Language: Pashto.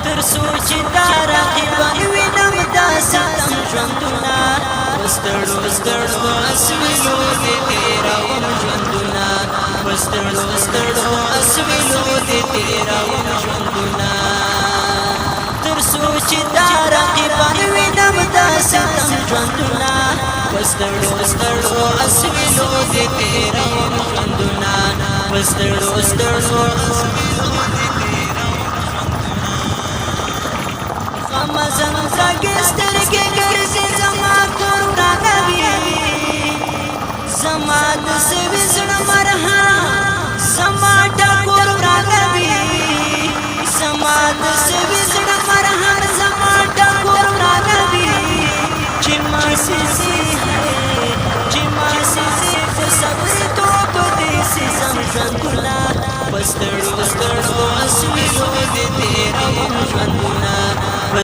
تر سوچ دا رقیبان وینم دا ستم ژوندونه وستړو ستړو اسویلو دې تیروم ژوندونه وستړو ستړو اسویلو دې تیروم ژوندونه تر سوچ دا رقیبان وینم دا ستم ژوندونه وستړو ستړو اسویلو دې تیروم ژوندونه وستړو ستړو غمزن زګي سترګې ګرځي زما کور راغوي زما د سوي زړه مرهم زما ټکور راغوي زما د سوي زړه مرهم زما ټکور راغوي چې ما سيسي په صبر تو په دې سي زم ژوندونه وستړو ستړو اسويلو دې تیروم ژوندونه